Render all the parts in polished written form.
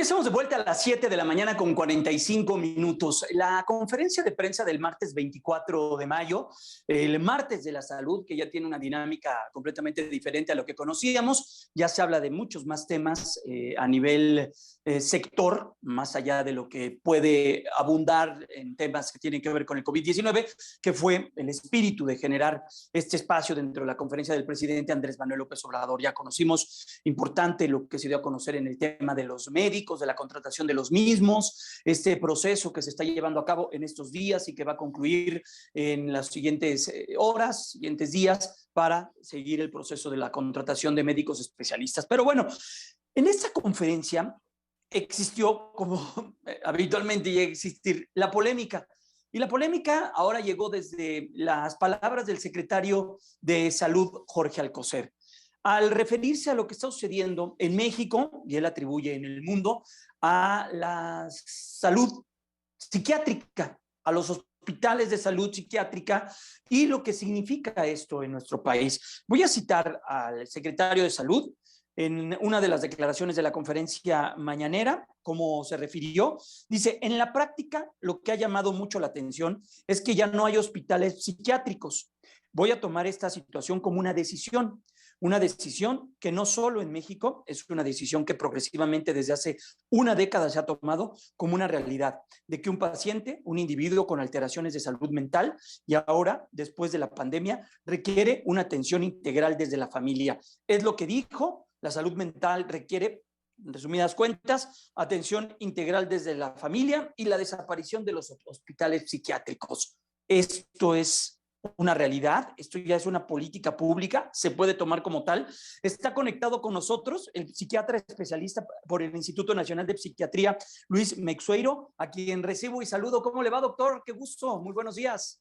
estamos de vuelta a las 7 de la mañana con 45 minutos. La conferencia de prensa del martes 24 de mayo, el martes de la salud, que ya tiene una dinámica completamente diferente a lo que conocíamos, ya se habla de muchos más temas a nivel sector, más allá de lo que puede abundar en temas que tienen que ver con el COVID-19, que fue el espíritu de generar este espacio dentro de la conferencia del presidente Andrés Manuel López Obrador. Ya conocimos importante lo que se dio a conocer en el tema de los médicos, de la contratación de los mismos, este proceso que se está llevando a cabo en estos días y que va a concluir en las siguientes horas, siguientes días, para seguir el proceso de la contratación de médicos especialistas. Pero bueno, en esta conferencia existió, como habitualmente llega a existir, la polémica. Y la polémica ahora llegó desde las palabras del secretario de Salud, Jorge Alcocer, al referirse a lo que está sucediendo en México, y él atribuye en el mundo, a la salud psiquiátrica, a los hospitales de salud psiquiátrica y lo que significa esto en nuestro país. Voy a citar al secretario de Salud en una de las declaraciones de la conferencia mañanera, como se refirió. Dice: en la práctica, lo que ha llamado mucho la atención es que ya no hay hospitales psiquiátricos. Voy a tomar esta situación como una decisión que no solo en México, es una decisión que progresivamente desde hace una década se ha tomado como una realidad, de que un paciente, un individuo con alteraciones de salud mental y ahora, después de la pandemia, requiere una atención integral desde la familia. Es lo que dijo: la salud mental requiere, en resumidas cuentas, atención integral desde la familia y la desaparición de los hospitales psiquiátricos. Esto es una realidad, esto ya es una política pública, se puede tomar como tal. Está conectado con nosotros el psiquiatra especialista por el Instituto Nacional de Psiquiatría, Luis Meixueiro, a quien recibo y saludo. ¿Cómo le va, doctor? Qué gusto, muy buenos días.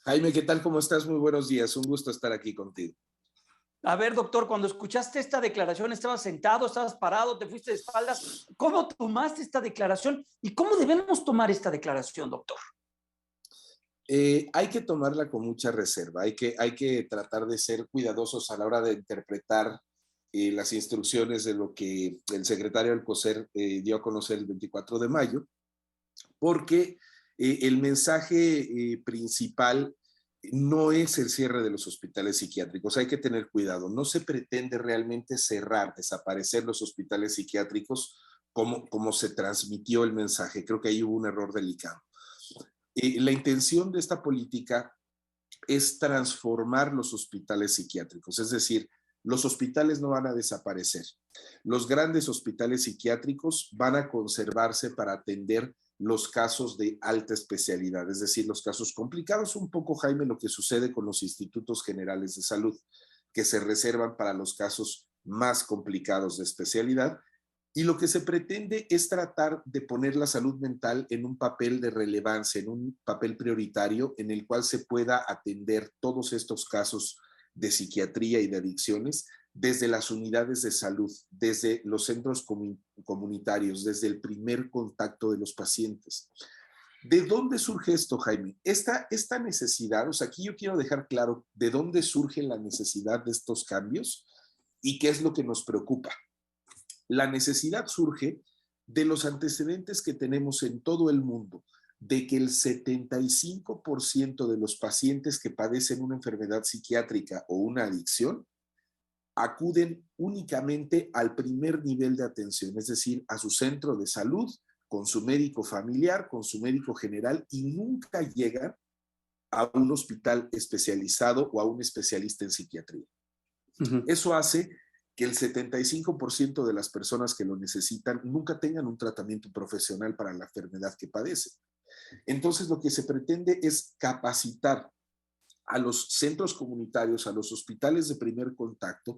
Jaime, ¿qué tal? ¿Cómo estás? Muy buenos días, un gusto estar aquí contigo. A ver, doctor, cuando escuchaste esta declaración, ¿estabas sentado, estabas parado, te fuiste de espaldas? ¿Cómo tomaste esta declaración y cómo debemos tomar esta declaración, doctor? Hay que tomarla con mucha reserva, hay que tratar de ser cuidadosos a la hora de interpretar las instrucciones de lo que el secretario Alcocer dio a conocer el 24 de mayo, porque el mensaje principal no es el cierre de los hospitales psiquiátricos. Hay que tener cuidado, no se pretende realmente cerrar, desaparecer los hospitales psiquiátricos como se transmitió el mensaje. Creo que ahí hubo un error delicado. La intención de esta política es transformar los hospitales psiquiátricos, es decir, los hospitales no van a desaparecer. Los grandes hospitales psiquiátricos van a conservarse para atender los casos de alta especialidad, es decir, los casos complicados. Un poco, Jaime, lo que sucede con los institutos generales de salud, que se reservan para los casos más complicados de especialidad. Y lo que se pretende es tratar de poner la salud mental en un papel de relevancia, en un papel prioritario en el cual se pueda atender todos estos casos de psiquiatría y de adicciones desde las unidades de salud, desde los centros comunitarios, desde el primer contacto de los pacientes. ¿De dónde surge esto, Jaime? Esta necesidad, o sea, aquí yo quiero dejar claro de dónde surge la necesidad de estos cambios y qué es lo que nos preocupa. La necesidad surge de los antecedentes que tenemos en todo el mundo, de que el 75% de los pacientes que padecen una enfermedad psiquiátrica o una adicción acuden únicamente al primer nivel de atención, es decir, a su centro de salud, con su médico familiar, con su médico general, y nunca llegan a un hospital especializado o a un especialista en psiquiatría. Eso hace que el 75% de las personas que lo necesitan nunca tengan un tratamiento profesional para la enfermedad que padecen. Entonces, lo que se pretende es capacitar a los centros comunitarios, a los hospitales de primer contacto,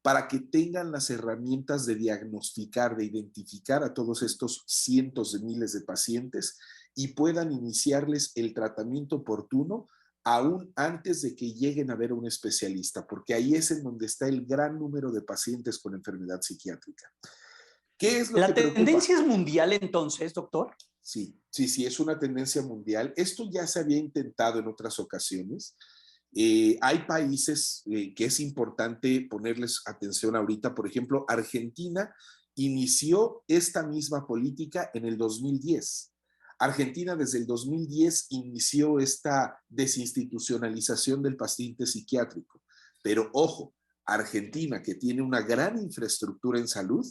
para que tengan las herramientas de diagnosticar, de identificar a todos estos cientos de miles de pacientes y puedan iniciarles el tratamiento oportuno aún antes de que lleguen a ver a un especialista, porque ahí es en donde está el gran número de pacientes con enfermedad psiquiátrica. ¿Qué es lo que preocupa? ¿La tendencia es mundial entonces, doctor? Sí, es una tendencia mundial. Esto ya se había intentado en otras ocasiones. Hay países que es importante ponerles atención ahorita, por ejemplo, Argentina inició esta misma política en el 2010. Argentina desde el 2010 inició esta desinstitucionalización del paciente psiquiátrico. Pero ojo, Argentina, que tiene una gran infraestructura en salud,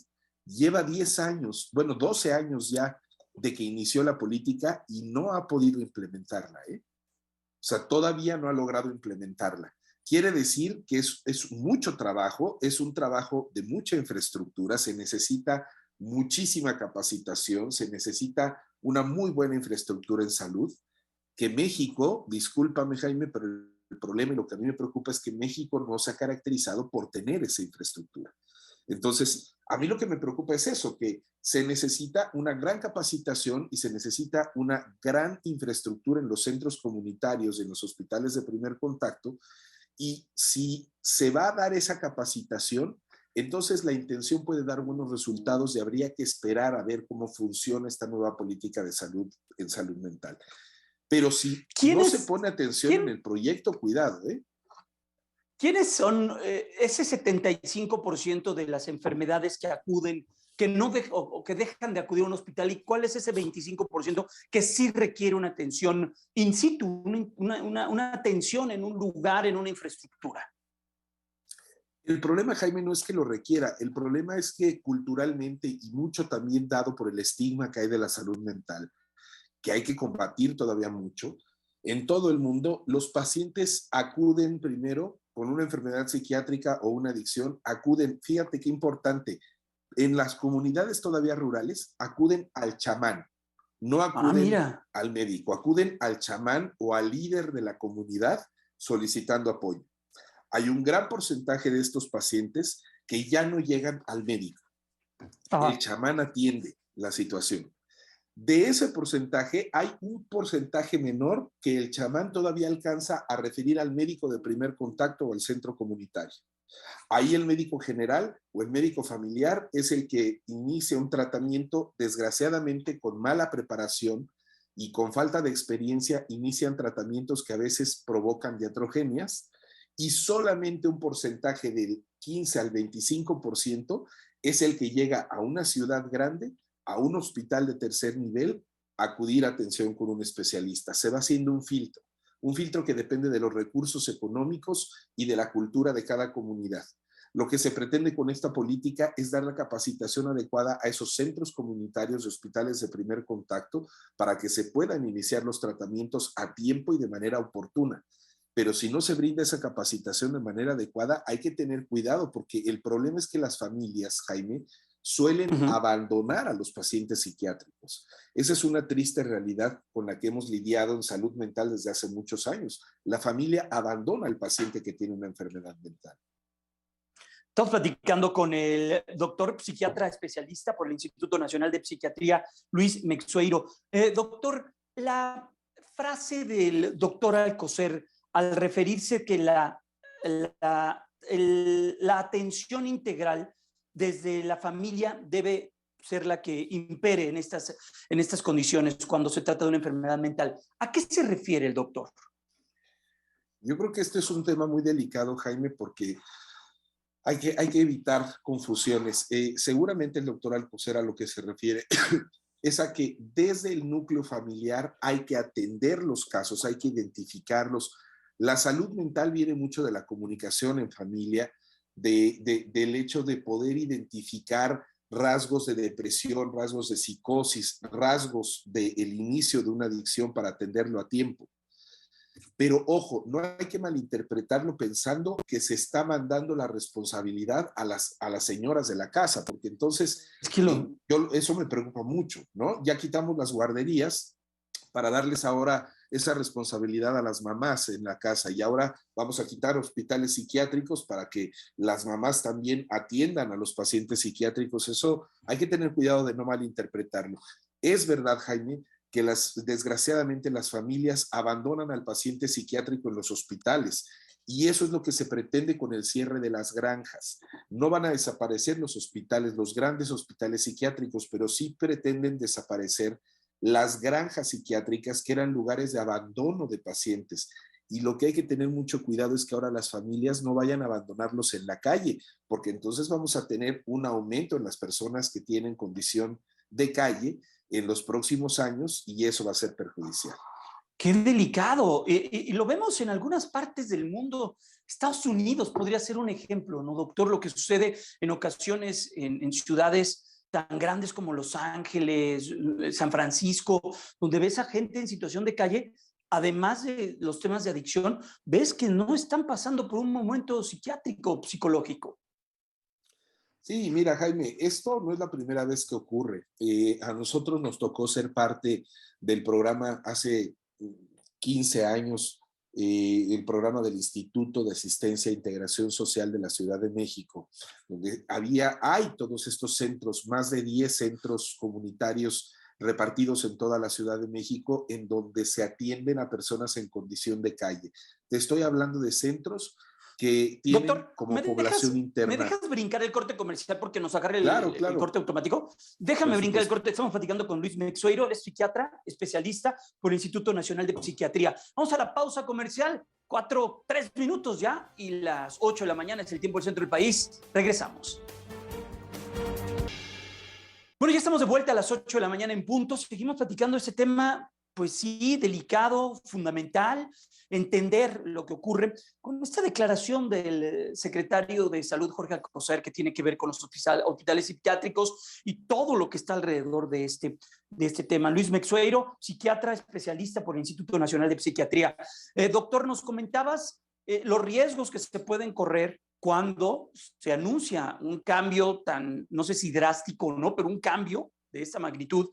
lleva 10 años, bueno, 12 años ya de que inició la política y no ha podido implementarla, ¿eh? O sea, todavía no ha logrado implementarla. Quiere decir que es mucho trabajo, es un trabajo de mucha infraestructura, se necesita muchísima capacitación, se necesita una muy buena infraestructura en salud, que México, discúlpame Jaime, pero el problema y lo que a mí me preocupa es que México no se ha caracterizado por tener esa infraestructura. Entonces, a mí lo que me preocupa es eso, que se necesita una gran capacitación y se necesita una gran infraestructura en los centros comunitarios, en los hospitales de primer contacto, y si se va a dar esa capacitación, entonces la intención puede dar buenos resultados y habría que esperar a ver cómo funciona esta nueva política de salud en salud mental. Pero si no se pone atención en el proyecto, cuidado, ¿eh? ¿Quiénes son ese 75% de las enfermedades que acuden, que no o que dejan de acudir a un hospital, y cuál es ese 25% que sí requiere una atención in situ, una atención en un lugar, en una infraestructura? El problema, Jaime, no es que lo requiera, el problema es que culturalmente, y mucho también dado por el estigma que hay de la salud mental, que hay que combatir todavía mucho, en todo el mundo los pacientes acuden primero con una enfermedad psiquiátrica o una adicción, acuden, fíjate qué importante, en las comunidades todavía rurales acuden al chamán, no acuden al médico, acuden al chamán o al líder de la comunidad solicitando apoyo. Hay un gran porcentaje de estos pacientes que ya no llegan al médico. El chamán atiende la situación. De ese porcentaje, hay un porcentaje menor que el chamán todavía alcanza a referir al médico de primer contacto o al centro comunitario. Ahí el médico general o el médico familiar es el que inicia un tratamiento, desgraciadamente con mala preparación y con falta de experiencia, inician tratamientos que a veces provocan iatrogenias, y solamente un porcentaje del 15 al 25% es el que llega a una ciudad grande, a un hospital de tercer nivel, a acudir a atención con un especialista. Se va haciendo un filtro que depende de los recursos económicos y de la cultura de cada comunidad. Lo que se pretende con esta política es dar la capacitación adecuada a esos centros comunitarios de hospitales de primer contacto para que se puedan iniciar los tratamientos a tiempo y de manera oportuna. Pero si no se brinda esa capacitación de manera adecuada, hay que tener cuidado, porque el problema es que las familias, Jaime, suelen abandonar a los pacientes psiquiátricos. Esa es una triste realidad con la que hemos lidiado en salud mental desde hace muchos años. La familia abandona al paciente que tiene una enfermedad mental. Estamos platicando con el doctor psiquiatra especialista por el Instituto Nacional de Psiquiatría, Luis Meixueiro. Doctor, la frase del doctor Alcocer al referirse que la atención integral desde la familia debe ser la que impere en estas condiciones cuando se trata de una enfermedad mental. ¿A qué se refiere el doctor? Yo creo que este es un tema muy delicado, Jaime, porque hay que evitar confusiones. Seguramente el doctor Alcocer a lo que se refiere es a que desde el núcleo familiar hay que atender los casos, hay que identificarlos. La salud mental viene mucho de la comunicación en familia, del hecho de poder identificar rasgos de depresión, rasgos de psicosis, rasgos del inicio de una adicción para atenderlo a tiempo. Pero ojo, no hay que malinterpretarlo pensando que se está mandando la responsabilidad a las señoras de la casa, porque entonces eso me preocupa mucho, ¿no? Ya quitamos las guarderías para darles ahora esa responsabilidad a las mamás en la casa, y ahora vamos a quitar hospitales psiquiátricos para que las mamás también atiendan a los pacientes psiquiátricos. Eso hay que tener cuidado de no malinterpretarlo. Es verdad, Jaime, que desgraciadamente las familias abandonan al paciente psiquiátrico en los hospitales, y eso es lo que se pretende con el cierre de las granjas. No van a desaparecer los hospitales, los grandes hospitales psiquiátricos, pero sí pretenden desaparecer las granjas psiquiátricas, que eran lugares de abandono de pacientes. y lo que hay que tener mucho cuidado es que ahora las familias no vayan a abandonarlos en la calle, porque entonces vamos a tener un aumento en las personas que tienen condición de calle en los próximos años y eso va a ser perjudicial. Qué delicado. Y lo vemos en algunas partes del mundo. Estados Unidos podría ser un ejemplo, ¿no, doctor? Lo que sucede en ocasiones en ciudades tan grandes como Los Ángeles, San Francisco, donde ves a gente en situación de calle, además de los temas de adicción, ves que no están pasando por un momento psiquiátrico o psicológico. Sí, mira, Jaime, esto no es la primera vez que ocurre. A nosotros nos tocó ser parte del programa hace 15 años, el programa del Instituto de Asistencia e Integración Social de la Ciudad de México, donde hay todos estos centros, más de 10 centros comunitarios repartidos en toda la Ciudad de México, en donde se atienden a personas en condición de calle. Te estoy hablando de centros que tienen Doctor, como población ¿me interna. dejas brincar el corte comercial porque nos agarra Claro, el claro, corte automático? Déjame por brincar el supuesto. corte. Estamos platicando con Luis Meixueiro, él es psiquiatra, especialista por el Instituto Nacional de Psiquiatría. Vamos a la pausa comercial. 3 minutos ya y las 8 de la mañana es el tiempo del centro del país. Regresamos. Bueno, ya estamos de vuelta a las 8 de la mañana en punto. Seguimos platicando ese tema, pues sí, delicado, fundamental, entender lo que ocurre con esta declaración del secretario de Salud, Jorge Alcocer, que tiene que ver con los hospitales psiquiátricos y todo lo que está alrededor de este tema. Luis Meixueiro, psiquiatra especialista por el Instituto Nacional de Psiquiatría. Doctor, nos comentabas los riesgos que se pueden correr cuando se anuncia un cambio tan, no sé si drástico o no, pero un cambio de esta magnitud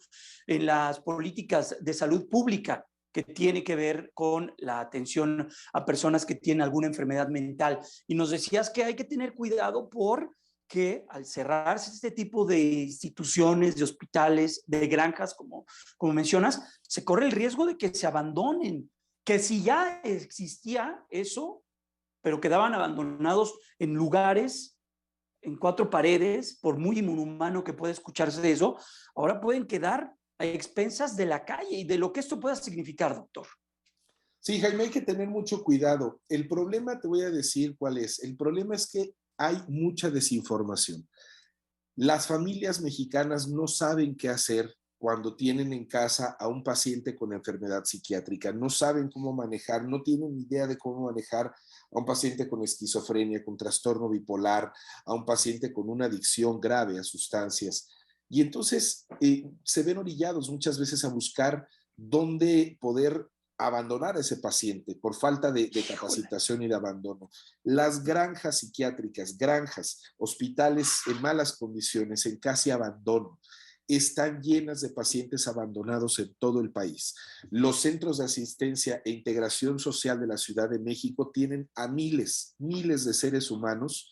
en las políticas de salud pública que tiene que ver con la atención a personas que tienen alguna enfermedad mental. Y nos decías que hay que tener cuidado porque al cerrarse este tipo de instituciones, de hospitales, de granjas, como mencionas, se corre el riesgo de que se abandonen, que si ya existía eso, pero quedaban abandonados en lugares, en 4 paredes, por muy inhumano que pueda escucharse de eso, ahora pueden quedar a expensas de la calle y de lo que esto pueda significar, doctor. Sí, Jaime, hay que tener mucho cuidado. El problema, te voy a decir cuál es. El problema es que hay mucha desinformación. Las familias mexicanas no saben qué hacer cuando tienen en casa a un paciente con enfermedad psiquiátrica. No saben cómo manejar, no tienen idea de cómo manejar a un paciente con esquizofrenia, con trastorno bipolar, a un paciente con una adicción grave a sustancias. Y entonces se ven orillados muchas veces a buscar dónde poder abandonar a ese paciente por falta de capacitación y de abandono. Las granjas psiquiátricas, granjas, hospitales en malas condiciones, en casi abandono, están llenas de pacientes abandonados en todo el país. Los centros de asistencia e integración social de la Ciudad de México tienen a miles, miles de seres humanos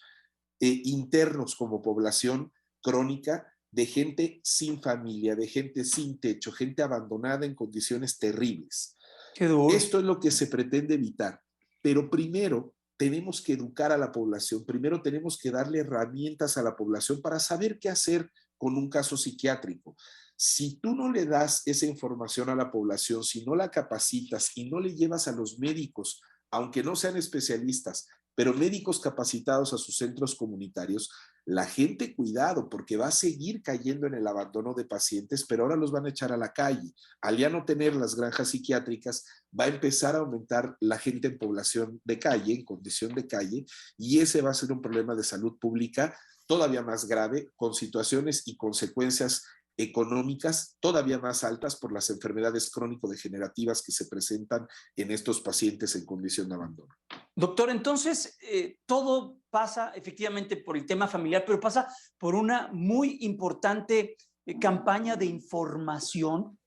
internos como población crónica, de gente sin familia, de gente sin techo, gente abandonada en condiciones terribles. Qué duro. Esto es lo que se pretende evitar, pero primero tenemos que educar a la población, primero tenemos que darle herramientas a la población para saber qué hacer con un caso psiquiátrico. Si tú no le das esa información a la población, si no la capacitas y no le llevas a los médicos, aunque no sean especialistas, pero médicos capacitados a sus centros comunitarios, la gente, cuidado, porque va a seguir cayendo en el abandono de pacientes, pero ahora los van a echar a la calle. Al ya no tener las granjas psiquiátricas, va a empezar a aumentar la gente en población de calle, en condición de calle, y ese va a ser un problema de salud pública todavía más grave, con situaciones y consecuencias económicas todavía más altas por las enfermedades crónico-degenerativas que se presentan en estos pacientes en condición de abandono. Doctor, entonces todo pasa efectivamente por el tema familiar, pero pasa por una muy importante campaña de información,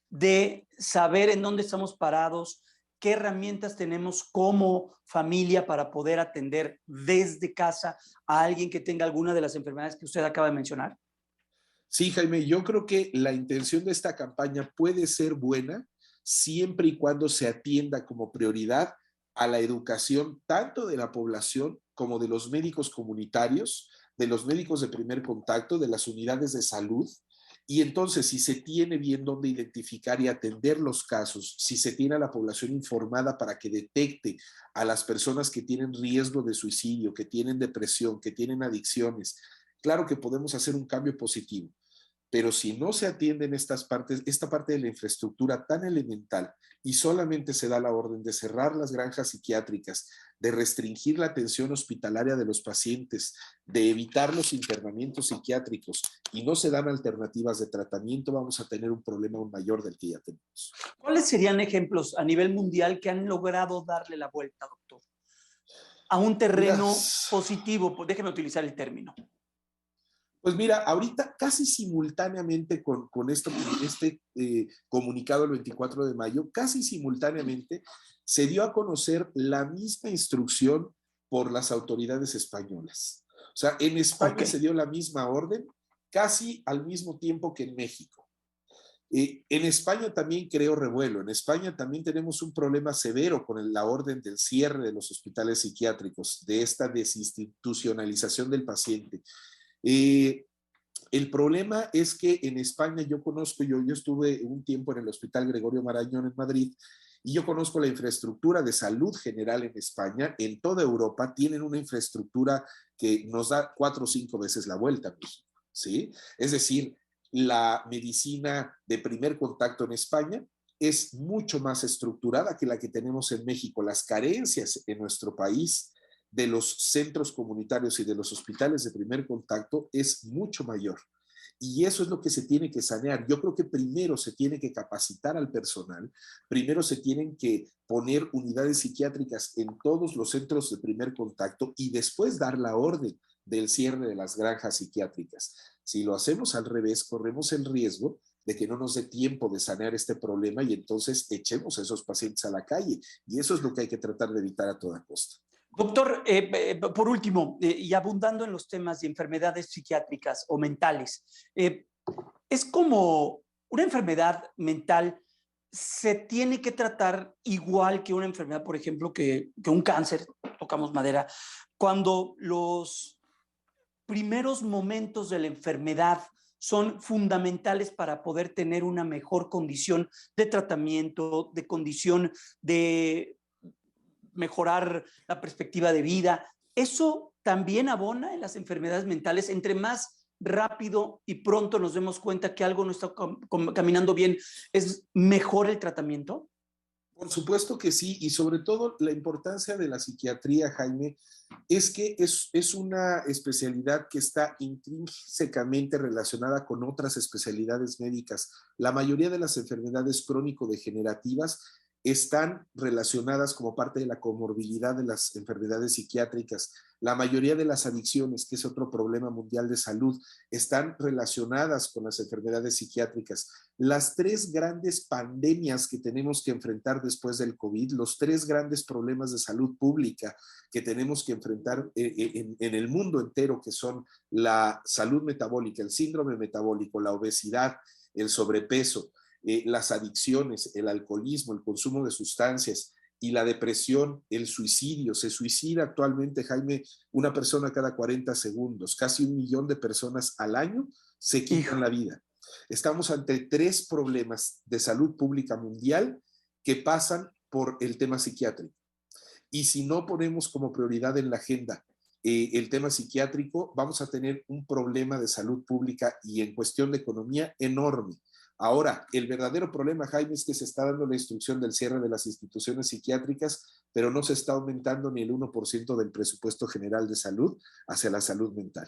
de saber en dónde estamos parados, qué herramientas tenemos como familia para poder atender desde casa a alguien que tenga alguna de las enfermedades que usted acaba de mencionar. Sí, Jaime, yo creo que la intención de esta campaña puede ser buena siempre y cuando se atienda como prioridad a la educación tanto de la población como de los médicos comunitarios, de los médicos de primer contacto, de las unidades de salud Y entonces, si se tiene bien dónde identificar y atender los casos, si se tiene a la población informada para que detecte a las personas que tienen riesgo de suicidio, que tienen depresión, que tienen adicciones, claro que podemos hacer un cambio positivo. Pero si no se atienden estas partes, esta parte de la infraestructura tan elemental y solamente se da la orden de cerrar las granjas psiquiátricas, de restringir la atención hospitalaria de los pacientes, de evitar los internamientos psiquiátricos y no se dan alternativas de tratamiento, vamos a tener un problema aún mayor del que ya tenemos. ¿Cuáles serían ejemplos a nivel mundial que han logrado darle la vuelta, doctor, a un terreno positivo? Déjeme utilizar el término. Pues mira, ahorita casi simultáneamente con este comunicado el 24 de mayo, casi simultáneamente se dio a conocer la misma instrucción por las autoridades españolas. O sea, en España se dio la misma orden casi al mismo tiempo que en México. En España también creó revuelo. En España también tenemos un problema severo con la orden del cierre de los hospitales psiquiátricos, de esta desinstitucionalización del paciente. El problema es que en España yo estuve un tiempo en el Hospital Gregorio Marañón en Madrid y yo conozco la infraestructura de salud general en España. En toda Europa tienen una infraestructura que nos da 4 o 5 veces la vuelta a México, ¿sí? Es decir, la medicina de primer contacto en España es mucho más estructurada que la que tenemos en México. Las carencias en nuestro país de los centros comunitarios y de los hospitales de primer contacto es mucho mayor. Y eso es lo que se tiene que sanear. Yo creo que primero se tiene que capacitar al personal, primero se tienen que poner unidades psiquiátricas en todos los centros de primer contacto y después dar la orden del cierre de las granjas psiquiátricas. Si lo hacemos al revés, corremos el riesgo de que no nos dé tiempo de sanear este problema y entonces echemos a esos pacientes a la calle. Y eso es lo que hay que tratar de evitar a toda costa. Doctor, por último, y abundando en los temas de enfermedades psiquiátricas o mentales, es como una enfermedad mental se tiene que tratar igual que una enfermedad, por ejemplo, que un cáncer, tocamos madera, cuando los primeros momentos de la enfermedad son fundamentales para poder tener una mejor condición de tratamiento, de condición de mejorar la perspectiva de vida. Eso también abona en las enfermedades mentales. Entre más rápido y pronto nos demos cuenta que algo no está caminando bien, ¿es mejor el tratamiento? Por supuesto que sí, y sobre todo la importancia de la psiquiatría, Jaime, es que es una especialidad que está intrínsecamente relacionada con otras especialidades médicas. La mayoría de las enfermedades crónico-degenerativas están relacionadas como parte de la comorbilidad de las enfermedades psiquiátricas. La mayoría de las adicciones, que es otro problema mundial de salud, están relacionadas con las enfermedades psiquiátricas. Las 3 grandes pandemias que tenemos que enfrentar después del COVID, los 3 grandes problemas de salud pública que tenemos que enfrentar en el mundo entero, que son la salud metabólica, el síndrome metabólico, la obesidad, el sobrepeso, las adicciones, el alcoholismo, el consumo de sustancias y la depresión, el suicidio. Se suicida actualmente, Jaime, una persona cada 40 segundos. Casi 1 millón de personas al año se quitan la vida. Estamos ante 3 problemas de salud pública mundial que pasan por el tema psiquiátrico. Y si no ponemos como prioridad en la agenda el tema psiquiátrico, vamos a tener un problema de salud pública y en cuestión de economía enorme. Ahora, el verdadero problema, Jaime, es que se está dando la instrucción del cierre de las instituciones psiquiátricas, pero no se está aumentando ni el 1% del presupuesto general de salud hacia la salud mental.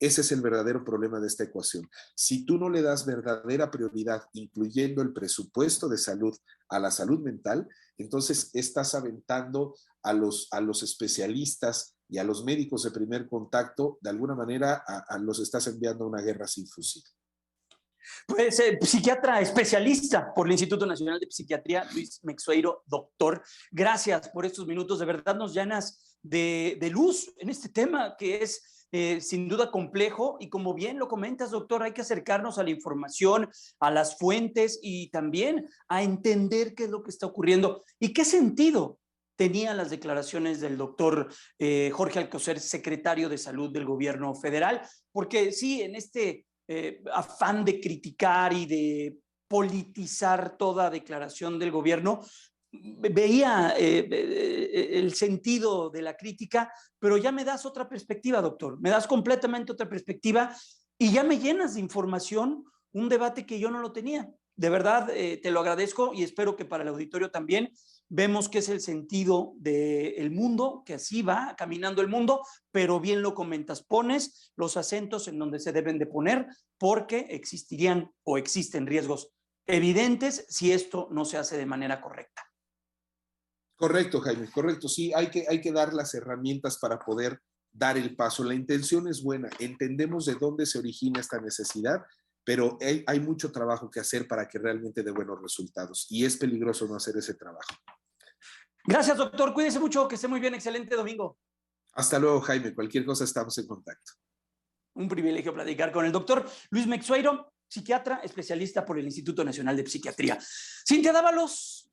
Ese es el verdadero problema de esta ecuación. Si tú no le das verdadera prioridad, incluyendo el presupuesto de salud a la salud mental, entonces estás aventando a los especialistas y a los médicos de primer contacto, de alguna manera los estás enviando a una guerra sin fusil. Pues psiquiatra especialista por el Instituto Nacional de Psiquiatría, Luis Meixueiro, doctor, gracias por estos minutos, de verdad nos llenas de luz en este tema que es sin duda complejo y como bien lo comentas, doctor, hay que acercarnos a la información, a las fuentes y también a entender qué es lo que está ocurriendo y qué sentido tenían las declaraciones del doctor Jorge Alcocer, secretario de Salud del Gobierno Federal, porque sí, en este afán de criticar y de politizar toda declaración del gobierno. Veía el sentido de la crítica, pero ya me das otra perspectiva, doctor. Me das completamente otra perspectiva y ya me llenas de información, un debate que yo no lo tenía. De verdad, te lo agradezco y espero que para el auditorio también vemos que es el sentido del mundo, que así va caminando el mundo, pero bien lo comentas, pones los acentos en donde se deben de poner porque existirían o existen riesgos evidentes si esto no se hace de manera correcta. Correcto, Jaime, correcto. Sí, hay que dar las herramientas para poder dar el paso. La intención es buena, entendemos de dónde se origina esta necesidad, pero hay mucho trabajo que hacer para que realmente dé buenos resultados y es peligroso no hacer ese trabajo. Gracias, doctor. Cuídese mucho, que esté muy bien. Excelente domingo. Hasta luego, Jaime. Cualquier cosa estamos en contacto. Un privilegio platicar con el doctor Luis Meixueiro, psiquiatra, especialista por el Instituto Nacional de Psiquiatría. Cintia Dávalos,